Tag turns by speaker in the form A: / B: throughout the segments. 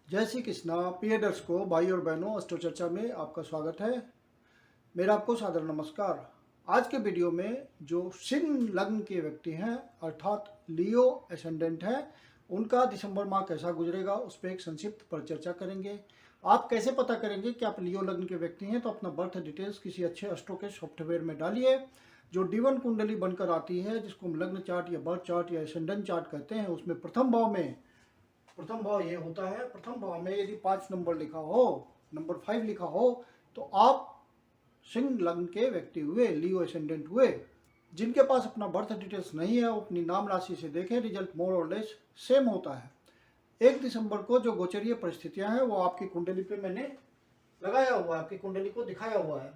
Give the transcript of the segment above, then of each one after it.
A: जय श्री कृष्णा प्रिय दर्शकों, भाई और बहनों, अष्टो चर्चा में आपका स्वागत है। मेरा आपको सादर नमस्कार। आज के वीडियो में जो सिंह लग्न के व्यक्ति हैं अर्थात लियो एसेंडेंट हैं, उनका दिसंबर माह कैसा गुजरेगा उस पर एक संक्षिप्त पर चर्चा करेंगे। आप कैसे पता करेंगे कि आप लियो लग्न के व्यक्ति हैं? तो अपना बर्थ डिटेल्स किसी अच्छे एस्ट्रो के सॉफ्टवेयर में डालिए। जो D1 कुंडली बनकर आती है, जिसको हम लग्न चार्ट या बर्थ चार्ट या एसेंडेंट चार्ट कहते हैं, उसमें प्रथम भाव ये होता है। प्रथम भाव में यदि 5 नंबर लिखा हो, नंबर 5 लिखा हो, तो आप सिंह लग्न के व्यक्ति हुए, लियो एसेंडेंट हुए। जिनके पास अपना बर्थ डिटेल्स नहीं है वो अपनी नाम राशि से देखें, रिजल्ट मोर और लेस सेम होता है। 1 दिसंबर को जो गोचरीय परिस्थितियां हैं वो आपकी कुंडली पे मैंने लगाया हुआ है, आपकी कुंडली को दिखाया हुआ है।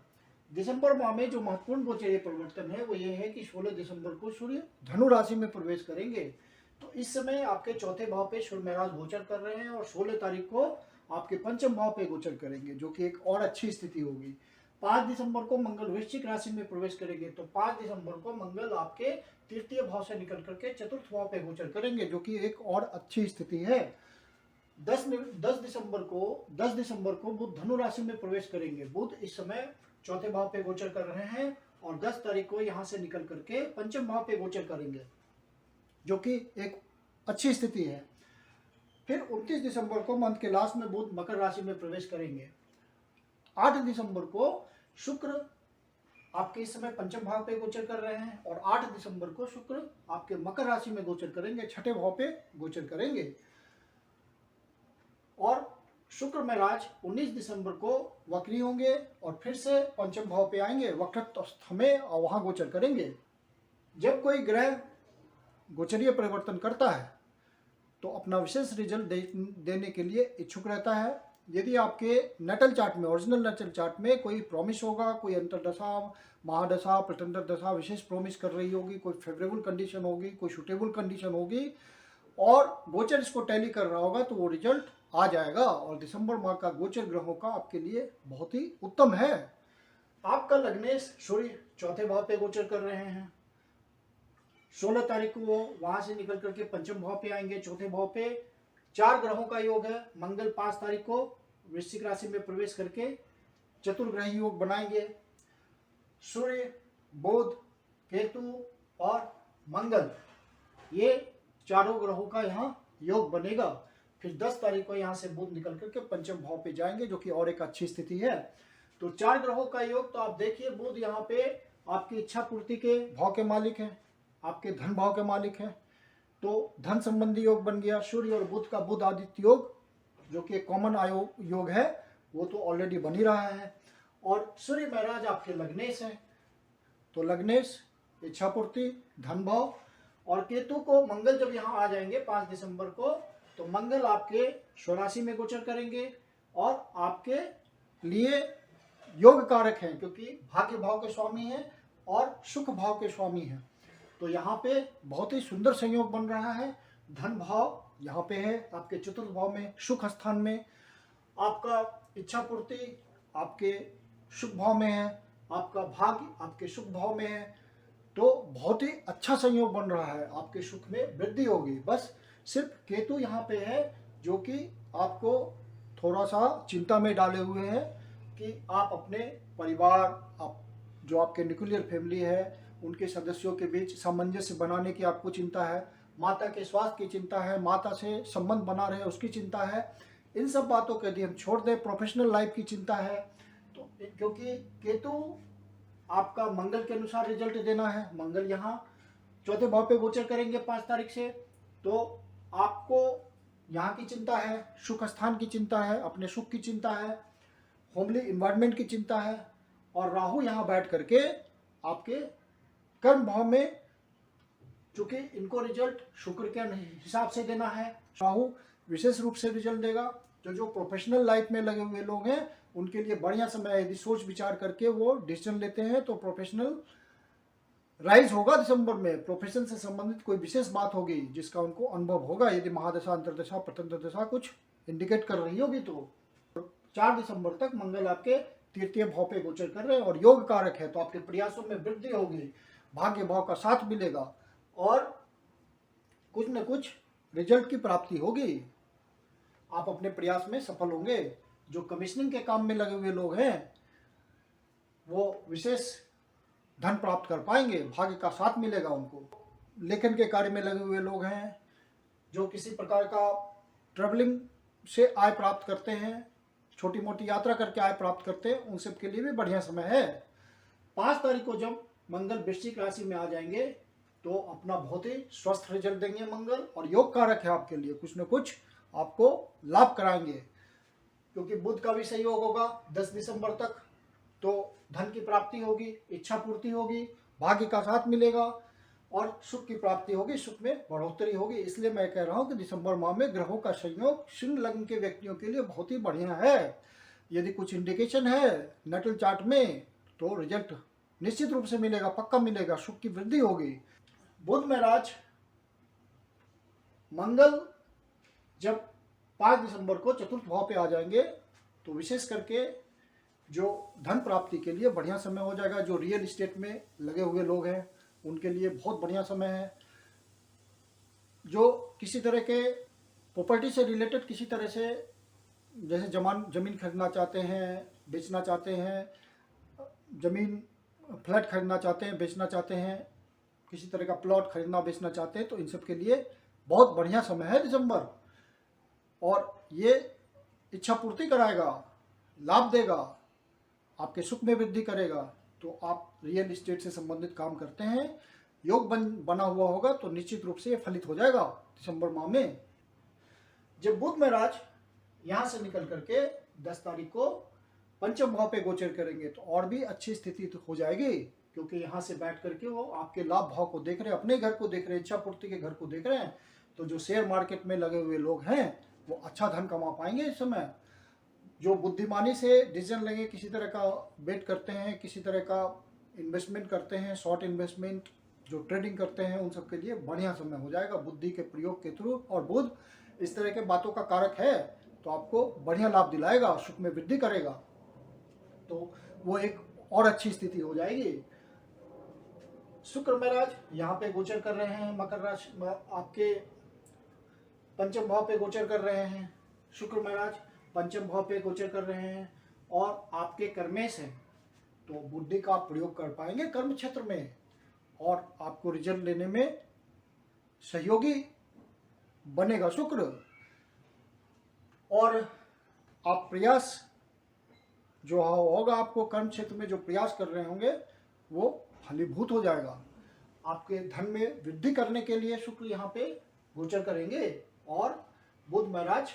A: दिसंबर माह में जो महत्वपूर्ण गोचरीय परिवर्तन है वो ये है कि 16 दिसंबर को सूर्य धनु राशि में प्रवेश करेंगे। तो इस समय आपके चौथे भाव पे सूर्य महाराज गोचर कर रहे हैं और 16 तारीख को आपके पंचम भाव पे गोचर करेंगे, जो कि एक और अच्छी स्थिति होगी। 5 दिसंबर को मंगल वृश्चिक राशि में प्रवेश करेंगे, तो 5 दिसंबर को मंगल आपके तृतीय भाव से निकल करके चतुर्थ भाव पे गोचर करेंगे, जो कि एक और अच्छी स्थिति है। 10 दिसंबर को बुध धनु राशि में प्रवेश करेंगे। बुध इस समय चौथे भाव पे गोचर कर रहे हैं और 10 तारीख को यहां से निकल करके पंचम भाव पे गोचर करेंगे, जो कि एक अच्छी स्थिति है। फिर 29 दिसंबर को मंथ के लास्ट में बुध मकर राशि में प्रवेश करेंगे। 8 दिसंबर को शुक्र आपके इस समय पंचम भाव पे गोचर कर रहे हैं और 8 दिसंबर को शुक्र आपके मकर राशि में गोचर करेंगे, छठे भाव पे गोचर करेंगे। और शुक्र महाराज 19 दिसंबर को वक्री होंगे और फिर से पंचम भाव पे आएंगे वक्रत्व में और वहां गोचर करेंगे। जब कोई ग्रह गोचरीय परिवर्तन करता है तो अपना विशेष रिजल्ट देने के लिए इच्छुक रहता है। यदि आपके नटल चार्ट में, ओरिजिनल नटल चार्ट में कोई प्रॉमिस होगा, कोई अंतरदशा, महादशा, प्रतंत्र दशा विशेष प्रॉमिस कर रही होगी, कोई फेवरेबल कंडीशन होगी, कोई सुटेबल कंडीशन होगी और गोचर इसको टैली कर रहा होगा, तो वो रिजल्ट आ जाएगा। और दिसंबर माह का गोचर ग्रहों का आपके लिए बहुत ही उत्तम है। आपका लग्नेश सूर्य चौथे भाव पे गोचर कर रहे हैं। 16 तारीख को वो वहां से निकल करके पंचम भाव पे आएंगे, चौथे भाव पे 4 ग्रहों का योग है। मंगल 5 तारीख को वृश्चिक राशि में प्रवेश करके चतुर्ग्रही योग बनाएंगे। सूर्य, बुध, केतु और मंगल, ये चारों ग्रहों का यहाँ योग बनेगा। फिर 10 तारीख को यहाँ से बुध निकल करके पंचम भाव पे जाएंगे, जो कि और एक अच्छी स्थिति है। तो 4 ग्रहों का योग, तो आप देखिए बुध यहाँ पे आपकी इच्छा पूर्ति के भाव के मालिक हैं, आपके धन भाव के मालिक हैं, तो धन संबंधी योग बन गया। सूर्य और बुध का बुध आदित्य योग, जो कि कॉमन योग है, वो तो ऑलरेडी बन ही रहा है। और सूर्य महाराज आपके लग्नेश हैं, तो लग्नेश इच्छा पूर्ति, धन भाव। और केतु को मंगल जब यहाँ आ जाएंगे 5 दिसंबर को, तो मंगल आपके स्वराशि में गोचर करेंगे और आपके लिए योग कारक हैं, क्योंकि भाग्य भाव के स्वामी हैं और सुख भाव के स्वामी हैं। तो यहाँ पे बहुत ही सुंदर संयोग बन रहा है। धन भाव यहाँ पे है आपके चतुर्थ भाव में, सुख स्थान में। आपका इच्छा पूर्ति आपके सुख भाव में है, आपका भाग्य आपके सुख भाव में है। तो बहुत ही अच्छा संयोग बन रहा है, आपके सुख में वृद्धि होगी। बस सिर्फ केतु यहाँ पे है, जो कि आपको थोड़ा सा चिंता में डाले हुए हैं कि आप अपने परिवार, आप जो आपके न्यूक्लियर फैमिली है, उनके सदस्यों के बीच सामंजस्य बनाने की आपको चिंता है, माता के स्वास्थ्य की चिंता है, माता से संबंध बना रहे उसकी चिंता है। इन सब बातों को यदि हम छोड़ दें, प्रोफेशनल लाइफ की चिंता है, तो क्योंकि केतु आपका मंगल के अनुसार रिजल्ट देना है। मंगल यहाँ चौथे भाव पे गोचर करेंगे 5 तारीख से, तो आपको यहाँ की चिंता है, सुख स्थान की चिंता है, अपने सुख की चिंता है, होमली इन्वायरमेंट की चिंता है। और राहु यहाँ बैठ करके आपके कर्म भाव में, चूंकि इनको रिजल्ट शुक्र के हिसाब से देना है, राहु विशेष रूप से रिजल्ट देगा। जो प्रोफेशनल लाइफ में लगे हुए लोग हैं उनके लिए बढ़िया समय है। यदि सोच विचार करके वो डिसीजन लेते हैं तो प्रोफेशनल राइज होगा दिसंबर में। प्रोफेशन से संबंधित कोई विशेष बात होगी जिसका उनको अनुभव होगा, यदि महादशा, अंतरदशा, प्रतंत्र दशा कुछ इंडिकेट कर रही होगी। तो 4 दिसंबर तक मंगल आपके तृतीय भाव पे गोचर कर रहे हैं और योग कारक है, तो आपके प्रयासों में वृद्धि होगी, भाग्य भाव का साथ मिलेगा और कुछ न कुछ रिजल्ट की प्राप्ति होगी। आप अपने प्रयास में सफल होंगे। जो कमीशनिंग के काम में लगे हुए लोग हैं वो विशेष धन प्राप्त कर पाएंगे, भाग्य का साथ मिलेगा उनको। लेखन के कार्य में लगे हुए लोग हैं, जो किसी प्रकार का ट्रैवलिंग से आय प्राप्त करते हैं, छोटी मोटी यात्रा करके आय प्राप्त करते हैं, उन सब के लिए भी बढ़िया समय है। 5 तारीख को जब मंगल वृश्चिक राशि में आ जाएंगे तो अपना बहुत ही स्वस्थ रिजल्ट देंगे मंगल, और योग कारक है आपके लिए, कुछ न कुछ आपको लाभ कराएंगे। क्योंकि बुध का भी सहयोग होगा 10 दिसंबर तक, तो धन की प्राप्ति होगी, इच्छा पूर्ति होगी, भाग्य का साथ मिलेगा और सुख की प्राप्ति होगी, सुख में बढ़ोतरी होगी। इसलिए मैं कह रहा हूँ कि दिसंबर माह में ग्रहों का संयोग सिंह लग्न के व्यक्तियों के लिए बहुत ही बढ़िया है। यदि कुछ इंडिकेशन है नेटल चार्ट में तो रिजल्ट निश्चित रूप से मिलेगा, पक्का मिलेगा, सुख की वृद्धि होगी। बुध में राज मंगल जब 5 दिसंबर को चतुर्थ भाव पे आ जाएंगे तो विशेष करके जो धन प्राप्ति के लिए बढ़िया समय हो जाएगा। जो रियल एस्टेट में लगे हुए लोग हैं उनके लिए बहुत बढ़िया समय है। जो किसी तरह के प्रॉपर्टी से रिलेटेड, किसी तरह से जैसे जमीन खरीदना चाहते हैं, बेचना चाहते हैं, जमीन फ्लैट खरीदना चाहते हैं, बेचना चाहते हैं, किसी तरह का प्लॉट खरीदना बेचना चाहते हैं, तो इन सब के लिए बहुत बढ़िया समय है दिसंबर। और ये इच्छा पूर्ति कराएगा, लाभ देगा, आपके सुख में वृद्धि करेगा। तो आप रियल एस्टेट से संबंधित काम करते हैं, योग बना हुआ होगा तो निश्चित रूप से ये फलित हो जाएगा दिसंबर माह में। जब बुध में राज यहाँ से निकल करके 10 तारीख को पंचम भाव पे गोचर करेंगे तो और भी अच्छी स्थिति तो हो जाएगी, क्योंकि यहाँ से बैठ करके वो आपके लाभ भाव को देख रहे हैं, अपने घर को देख रहे हैं, इच्छा पूर्ति के घर को देख रहे हैं। तो जो शेयर मार्केट में लगे हुए लोग हैं वो अच्छा धन कमा पाएंगे इस समय। जो बुद्धिमानी से डिसीजन लेंगे, किसी तरह का बेट करते हैं, किसी तरह का इन्वेस्टमेंट करते हैं, शॉर्ट इन्वेस्टमेंट, जो ट्रेडिंग करते हैं, उन सब के लिए बढ़िया समय हो जाएगा बुद्धि के प्रयोग के थ्रू। और बुध इस तरह के बातों का कारक है तो आपको बढ़िया लाभ दिलाएगा, सुख में वृद्धि करेगा, तो वो एक और अच्छी स्थिति हो जाएगी। शुक्र महाराज यहाँ पे गोचर कर रहे हैं मकर राशि, आपके पंचम भाव पे गोचर कर रहे हैं। शुक्र महाराज पंचम भाव पे गोचर कर रहे हैं और आपके कर्मेश हैं, तो बुद्धि का प्रयोग कर पाएंगे कर्म क्षेत्र में और आपको रिजल्ट लेने में सहयोगी बनेगा शुक्र। और आप प्रयास जो होगा, आपको कर्म क्षेत्र में जो प्रयास कर रहे होंगे वो फलीभूत हो जाएगा। आपके धन में वृद्धि करने के लिए शुक्र यहाँ पे गोचर करेंगे और बुध महाराज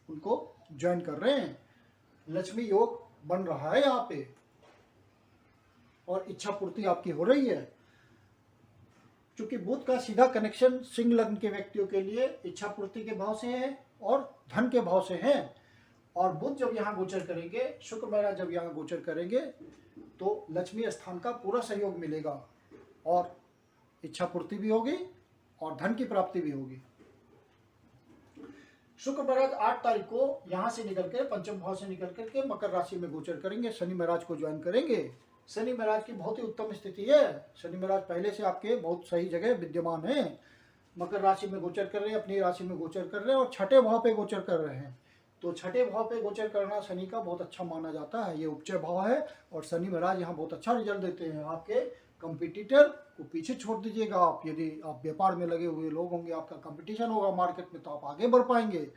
A: उनको ज्वाइन कर रहे हैं। लक्ष्मी योग बन रहा है यहाँ पे और इच्छा पूर्ति आपकी हो रही है। क्योंकि बुध का सीधा कनेक्शन सिंह लग्न के व्यक्तियों के लिए इच्छा पूर्ति के भाव से है और धन के भाव से है। और बुध जब यहाँ गोचर करेंगे, शुक्र महाराज जब यहाँ गोचर करेंगे तो लक्ष्मी स्थान का पूरा सहयोग मिलेगा और इच्छा पूर्ति भी होगी और धन की प्राप्ति भी होगी। शुक्र महाराज 8 तारीख को यहाँ से निकल कर पंचम भाव से निकल करके मकर राशि में गोचर करेंगे, शनि महाराज को ज्वाइन करेंगे। शनि महाराज की बहुत ही उत्तम स्थिति है। शनि महाराज पहले से आपके बहुत सही जगह विद्यमान हैं, मकर राशि में गोचर कर रहे हैं, अपनी राशि में गोचर कर रहे हैं और छठे भाव पे गोचर कर रहे हैं। तो छठे भाव पे गोचर करना शनि का बहुत अच्छा माना जाता है, ये उपचय भाव है और शनि महाराज यहाँ बहुत अच्छा रिजल्ट देते हैं। आपके कंपटीटर को पीछे छोड़ दीजिएगा। आप यदि आप व्यापार में लगे हुए लोग होंगे, आपका कंपटीशन होगा मार्केट में, तो आप आगे बढ़ पाएंगे,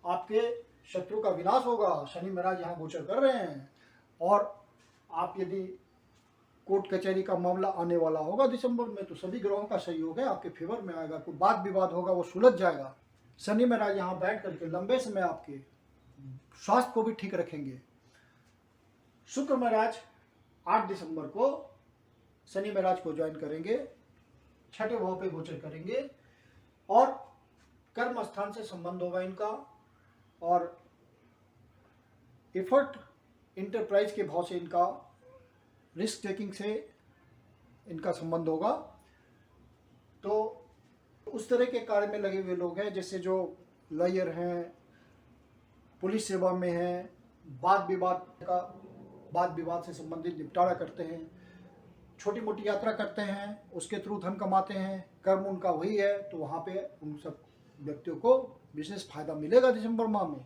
A: आपके शत्रु का विनाश होगा। शनि महाराज यहाँ गोचर कर रहे हैं और आप यदि कोर्ट कचहरी का मामला आने वाला होगा दिसंबर में तो सभी ग्रहों का सहयोग है, आपके फेवर में आएगा। कोई वाद विवाद होगा वो सुलझ जाएगा। शनि महाराज यहाँ बैठ करके लंबे समय आपके स्वास्थ्य को भी ठीक रखेंगे। शुक्र महाराज 8 दिसंबर को शनि महाराज को ज्वाइन करेंगे, छठे भाव पे गोचर करेंगे और कर्म स्थान से संबंध होगा इनका और एफर्ट इंटरप्राइज के भाव से इनका, रिस्क टेकिंग से इनका संबंध होगा। तो उस तरह के कार्य में लगे हुए लोग हैं जैसे जो लॉयर हैं, पुलिस सेवा में हैं, वाद विवाद से संबंधित निपटारा करते हैं, छोटी मोटी यात्रा करते हैं, उसके थ्रू धन कमाते हैं, कर्म उनका वही है, तो वहाँ पे उन सब व्यक्तियों को विशेष फायदा मिलेगा दिसंबर माह में।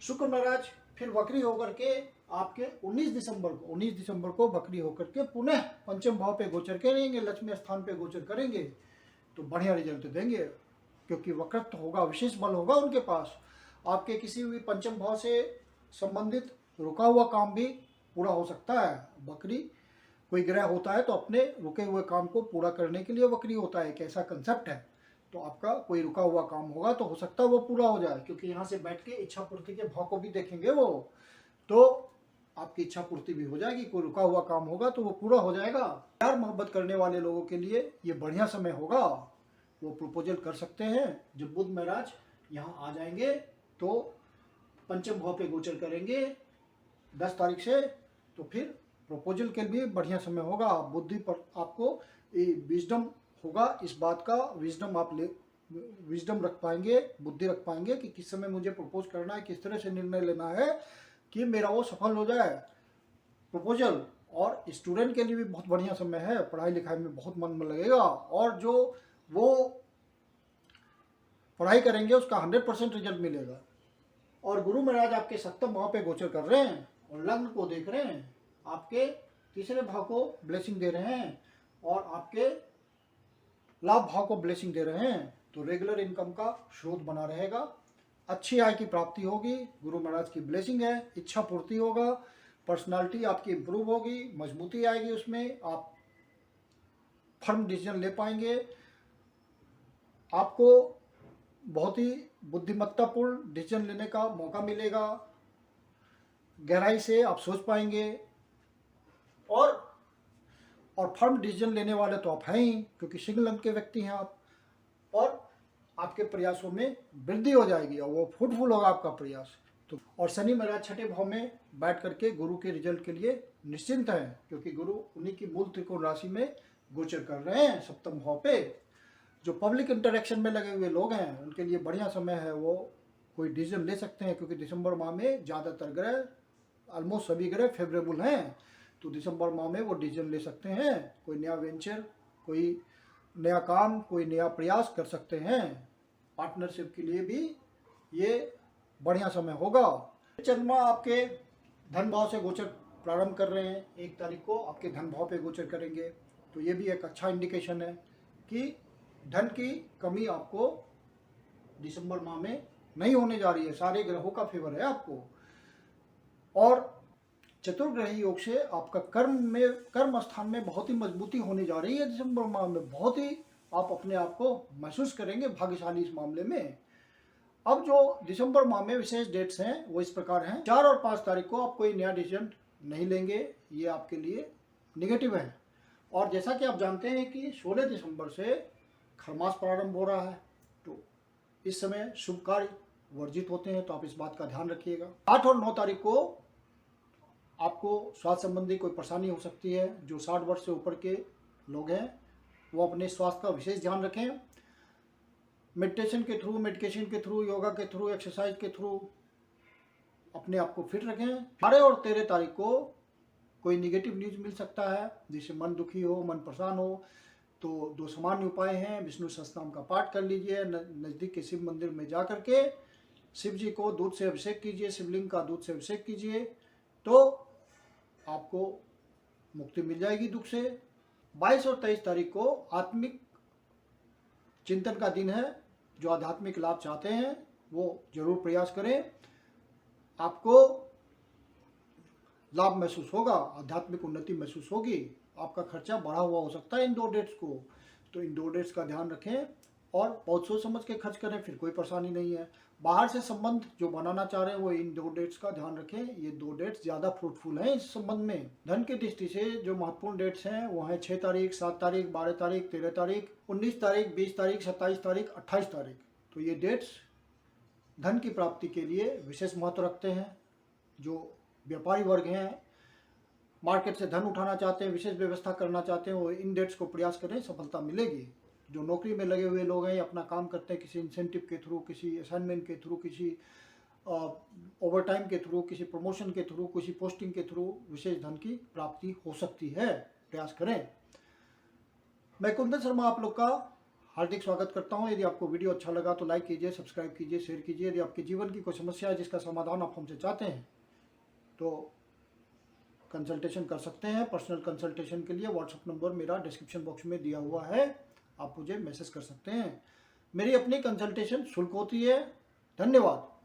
A: शुक्र महाराज फिर वक्री होकर के आपके 19 दिसंबर को वक्री होकर के पुनः पंचम भाव पे गोचर करेंगे, लक्ष्मी स्थान पे गोचर करेंगे, तो बढ़िया रिजल्ट देंगे, क्योंकि वक्रत्व होगा, विशेष बल होगा उनके पास। आपके किसी भी पंचम भाव से संबंधित रुका हुआ काम भी पूरा हो सकता है। वक्री कोई ग्रह होता है तो अपने रुके हुए काम को पूरा करने के लिए वक्री होता है, एक ऐसा कंसेप्ट है। तो आपका कोई रुका हुआ काम होगा तो हो सकता है वो पूरा हो जाए, क्योंकि यहाँ से बैठ के इच्छा पूर्ति के भाव को भी देखेंगे वो, तो आपकी इच्छा पूर्ति भी हो जाएगी। कोई रुका हुआ काम होगा तो वो पूरा हो जाएगा। प्यार मोहब्बत करने वाले लोगों के लिए ये बढ़िया समय होगा, वो प्रपोजल कर सकते हैं। जब बुध महाराज यहाँ आ जाएंगे तो पंचम भाव पे गोचर करेंगे 10 तारीख से, तो फिर प्रपोजल के लिए बढ़िया समय होगा। बुद्धि पर आपको विजडम होगा, इस बात का विजडम रख पाएंगे, बुद्धि रख पाएंगे कि किस समय मुझे प्रपोज करना है, किस तरह से निर्णय लेना है कि मेरा वो सफल हो जाए प्रपोजल। और स्टूडेंट के लिए भी बहुत बढ़िया समय है, पढ़ाई लिखाई में बहुत मन लगेगा, और जो वो पढ़ाई करेंगे उसका 100% रिजल्ट मिलेगा। और गुरु महाराज आपके सप्तम भाव पे गोचर कर रहे हैं और लग्न को देख रहे हैं, आपके तीसरे भाव को ब्लेसिंग दे रहे हैं और आपके लाभ भाव को ब्लेसिंग दे रहे हैं, तो रेगुलर इनकम का स्रोत बना रहेगा, अच्छी आय की प्राप्ति होगी, गुरु महाराज की ब्लेसिंग है, इच्छा पूर्ति होगा, पर्सनालिटी आपकी इंप्रूव होगी, मजबूती आएगी, उसमें आप फर्म डिसीजन ले पाएंगे, आपको बहुत ही बुद्धिमत्तापूर्ण डिसीजन लेने का मौका मिलेगा, गहराई से आप सोच पाएंगे, और फर्म डिसीजन लेने वाले तो आप हैं ही, क्योंकि सिंह लग्न के व्यक्ति हैं आप, और आपके प्रयासों में वृद्धि हो जाएगी और वो फ्रूटफुल होगा आपका प्रयास। तो और शनि महाराज छठे भाव में बैठ करके गुरु के रिजल्ट के लिए निश्चिंत हैं, क्योंकि गुरु उन्हीं की मूल त्रिकोण राशि में गोचर कर रहे हैं सप्तम भाव पे। जो पब्लिक इंटरेक्शन में लगे हुए लोग हैं उनके लिए बढ़िया समय है, वो कोई डिसीजन ले सकते हैं, क्योंकि दिसंबर माह में ज़्यादातर ग्रह, ऑलमोस्ट सभी ग्रह फेवरेबल हैं, तो दिसंबर माह में वो डिसीजन ले सकते हैं, कोई नया वेंचर, कोई नया काम, कोई नया प्रयास कर सकते हैं। पार्टनरशिप के लिए भी ये बढ़िया समय होगा। चंद्रमा आपके धन भाव से गोचर प्रारंभ कर रहे हैं, 1 तारीख को आपके धन भाव पे गोचर करेंगे, तो ये भी एक अच्छा इंडिकेशन है कि धन की कमी आपको दिसंबर माह में नहीं होने जा रही है, सारे ग्रहों का फेवर है आपको। और चतुर्ग्रही योग से आपका कर्म स्थान में बहुत ही मजबूती होने जा रही है दिसंबर माह में, बहुत ही आप अपने आप को महसूस करेंगे भाग्यशाली इस मामले में। अब जो दिसंबर माह में विशेष डेट्स हैं वो इस प्रकार हैं। 4 और 5 तारीख को आप कोई नया डिसीजन नहीं लेंगे, ये आपके लिए निगेटिव है। और जैसा कि आप जानते हैं कि 16 दिसंबर से खरमास प्रारंभ हो रहा है, तो इस समय शुभ कार्य वर्जित होते हैं, तो आप इस बात का ध्यान रखिएगा। 8 और 9 तारीख को आपको स्वास्थ्य संबंधी कोई परेशानी हो सकती है। जो 60 वर्ष से ऊपर के लोग हैं वो अपने स्वास्थ्य का विशेष ध्यान रखें, मेडिटेशन के थ्रू, मेडिकेशन के थ्रू, योगा के थ्रू, एक्सरसाइज के थ्रू अपने आप को फिट रखें। 12 और 13 तारीख को कोई निगेटिव न्यूज मिल सकता है, जिससे मन दुखी हो, मन परेशान हो, तो 2 सामान्य उपाय हैं। विष्णु सहस्त्रनाम का पाठ कर लीजिए, नज़दीक के शिव मंदिर में जा करके शिव जी को दूध से अभिषेक कीजिए, शिवलिंग का दूध से अभिषेक कीजिए, तो आपको मुक्ति मिल जाएगी दुख से। 22 और 23 तारीख को आत्मिक चिंतन का दिन है। जो आध्यात्मिक लाभ चाहते हैं वो जरूर प्रयास करें, आपको लाभ महसूस होगा, आध्यात्मिक उन्नति महसूस होगी। आपका खर्चा बढ़ा हुआ हो सकता है इन 2 डेट्स को, तो इन 2 डेट्स का ध्यान रखें और बहुत सोच समझ के खर्च करें, फिर कोई परेशानी नहीं है। बाहर से संबंध जो बनाना चाह रहे हैं वो इन 2 डेट्स का ध्यान रखें, ये 2 डेट्स ज़्यादा फ्रूटफुल हैं इस संबंध में। धन की दृष्टि से जो महत्वपूर्ण डेट्स हैं वो हैं 6 तारीख, 7 तारीख, 12 तारीख, 13 तारीख, 19 तारीख, 20 तारीख, 27 तारीख, 28 तारीख। तो ये डेट्स धन की प्राप्ति के लिए विशेष महत्व रखते हैं। जो व्यापारी वर्ग हैं, मार्केट से धन उठाना चाहते हैं, विशेष व्यवस्था करना चाहते हैं, वो इन डेट्स को प्रयास करें, सफलता मिलेगी। जो नौकरी में लगे हुए लोग हैं, अपना काम करते हैं, किसी इंसेंटिव के थ्रू, किसी असाइनमेंट के थ्रू, किसी ओवरटाइम के थ्रू, किसी प्रमोशन के थ्रू, किसी पोस्टिंग के थ्रू विशेष धन की प्राप्ति हो सकती है, प्रयास करें। मैं कुंदन शर्मा आप लोग का हार्दिक स्वागत करता हूं। यदि आपको वीडियो अच्छा लगा तो लाइक कीजिए, सब्सक्राइब कीजिए, शेयर कीजिए। यदि आपके जीवन की कोई समस्या है जिसका समाधान आप हमसे चाहते हैं तो कंसल्टेशन कर सकते हैं। पर्सनल कंसल्टेशन के लिए व्हाट्सएप नंबर मेरा डिस्क्रिप्शन बॉक्स में दिया हुआ है, आप मुझे मैसेज कर सकते हैं। मेरी अपनी कंसल्टेशन शुल्क होती है। धन्यवाद।